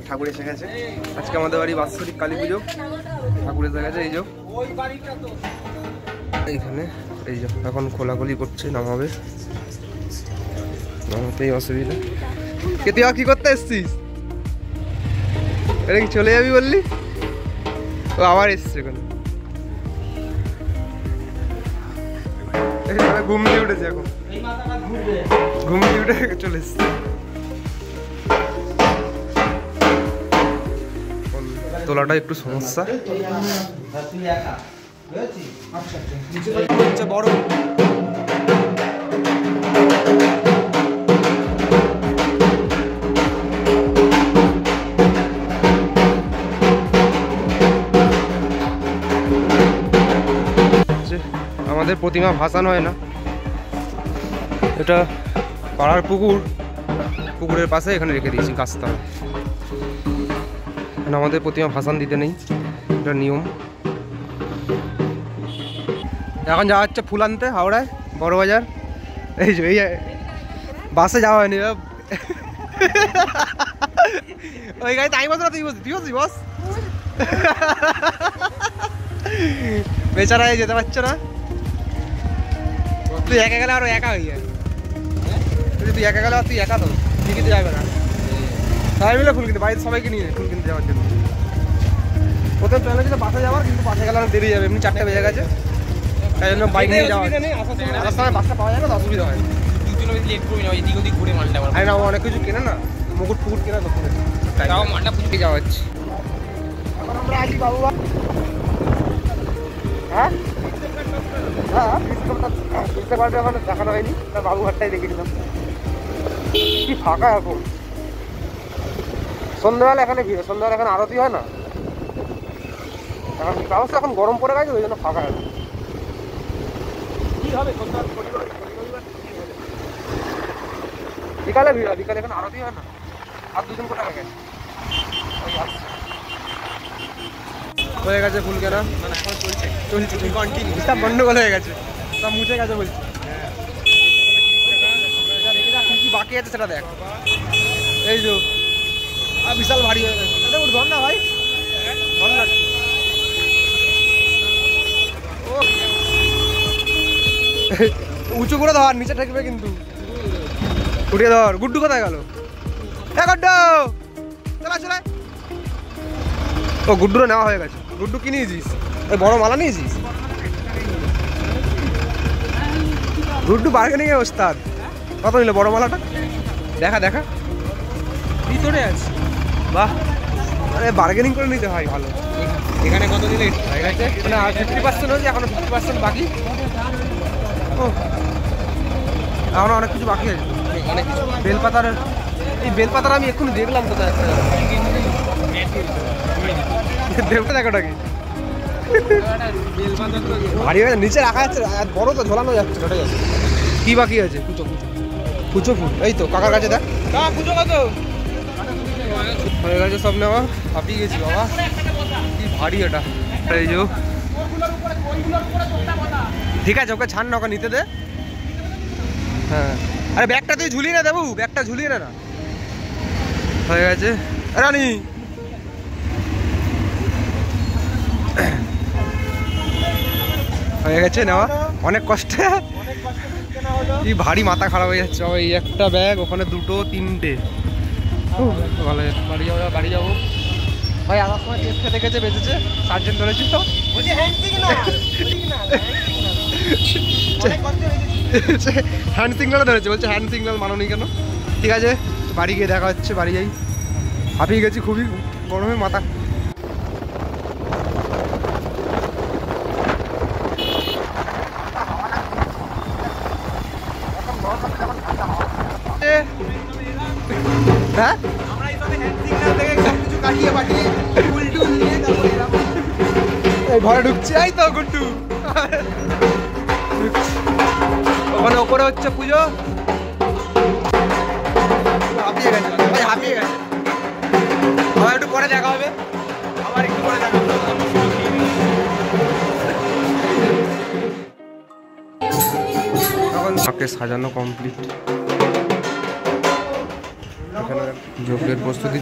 ঠাকুর এসে গেছে আজকে আমাদের বাড়ি বাৎসরিক কালী পুজো। ঠাকুর এসে গেছে এই যে এইখানে, এই যে এখন খোলাখুলি করছে, নামাবে, নামাতেই অসুবিধা। তুই কি করতে এসছিস? এটা কি চলে যাবি বললি? ও আবার এসছে এখন, ঘুম দিয়ে উঠেছে, এখন ঘুম দিয়ে উঠে চলে এসছে। তোলাটা একটু সমস্যা। বড় আমাদের প্রতিমা ভাসানো হয় না, এটা পাড়ার পুকুর, পুকুরের পাশে এখানে রেখে দিয়েছি কাস্তা। আমাদের প্রতিমা ভাসান দিতে নেই, এটা নিয়ম। এখন যাওয়া হচ্ছে ফুল আনতে হাওড়ায় বড় বাজার। এই যে এই বাসে যাওয়া হয়নি, ওই গাড়িতে আমি বসে না, তুই বসি, তুই বসি বস। বেচারা যেতে পারছে না, তুই একা গেলে আরো একা হয়ে যায়। তুই একা গেলে আর তুই একা তো, তুই কিনতে যাবে না, সবাই মিলে ফুল কিনতে, বাড়িতে সবাইকে নিয়ে ফুল কিনতে যাওয়ার জন্য। প্রথম প্ল্যান হচ্ছে বাসে যাওয়ার, কিন্তু বাসে গেলে দেরি যাবে, এমনি 4টা বেজে গেছে, তাই জন্য বাইক নিয়ে যাওয়া। আসার সময় বাসটা পাওয়া যায় না, অসুবিধা হয়। আরে না, অনেক কিছু কেনে না, মুকুট ফুকুট কেনা তো মালটা ফুটে যাওয়া হচ্ছে। এখন আমরা আছি বাবু, হ্যাঁ হ্যাঁ বুঝতে পারবে, এখন দেখানো হয়নি, বাবুঘাটটাই দেখেছিলাম। কি ফাঁকা এখন, সন্ধ্যাবেলা এখানে ভিড়, সন্ধ্যাবেলা এখানে আরতি হয় না, এখন ব্যবস্থা এখন গরম পড়ে গেছে, ওই জন্য ফাঁকা আছে। বিকালে ভিড় হয়, বিকালে এখানে আরতি হয় না, আর 2 জন কোথায় গেছে। হয়ে গেছে ফুল কেনা, চলছে কন্টিনিউ, সব গন্ডগোল হয়ে গেছে, সব মুছে গেছে বলছি। কি বাকি আছে সেটা দেখ, এই যে বিশাল ভারী হয়ে গেছে। ধর না ভাই, ধর না, উঁচু করে ধর, নিচে ঠেকবে কিন্তু, উঠিয়ে ধর। গুড্ডু কোথায় গেল? গুড্ডু চলা চলা। ও গুড্ডুরও নেওয়া হয়ে গেছে। গুড্ডু কি নিয়েছিস? ওই বড় মালা নিয়েছিস? গুড্ডু বার্গেনিং এ ওস্তাদ। কত নিল বড় মালাটা? দেখা দেখা, ভিতরে আছে। বাহ, আরে বার্গেনিং করে নিতে হয় ভালো। এখানে কত দিলে হয়ে গেছে? মানে 50% হয়েছে, এখনো 50% বাকি। ও এখনো অনেক কিছু বাকি আছে, অনেক কিছু। বেলপাতার, এই বেলপাতার আমি এক্ষুনি দেখলাম কোথায় একটা, দেবটা দেখো কি ভারী হয়ে নিচে রাখা যাচ্ছে, বড় তো ঝোলানো যাচ্ছে, ওটা যাচ্ছে। কি বাকি আছে? কুচো কুচো কুচো ফুল, এই তো কাকার কাছে দেখ। কুচো কত হয়ে গেছে সব নেওয়া, হাঁপিয়ে গেছি বাবা, কি ভারী এটা। এই যে ঠিক আছে, ওকে ছাড় না, ওকে নিতে দে। হ্যাঁ, আরে ব্যাগটা তুই ঝুলিয়ে না দেবু, ব্যাগটা ঝুলিয়ে না। হয়ে গেছে রানী, হয়ে গেছে নেওয়া, অনেক কষ্টে। কি ভারী, মাথা খারাপ হয়ে যাচ্ছে। এই একটা ব্যাগ, ওখানে 2, 3টে। ভালো, বাড়ি যাবো, বাড়ি যাবো ভাই। আমার সময় টেস্ট খেতে গেছে, বেঁচেছে, সার্জেন্ট ধরেছি তো। হ্যান্ড সিগনাল ধরেছে, বলছে হ্যান্ড সিগনাল মানোনি কেন? ঠিক আছে, বাড়ি গিয়ে দেখা হচ্ছে, বাড়ি যাই। হাঁপিয়ে গেছি খুবই, গরমে মাথা। হ্যাঁ, এই ঘরে ঢুকছি, এই তো গুড্ডু ওখানে ওপরে হচ্ছে পুজো। হাঁপিয়ে গেছে ভাই, হাঁপিয়ে গেছে। আবার একটু পরে দেখা হবে, আবার একটু পরে দেখা হবে। এখন সাজানো কমপ্লিট। এখানে যজ্ঞের প্রস্তুতি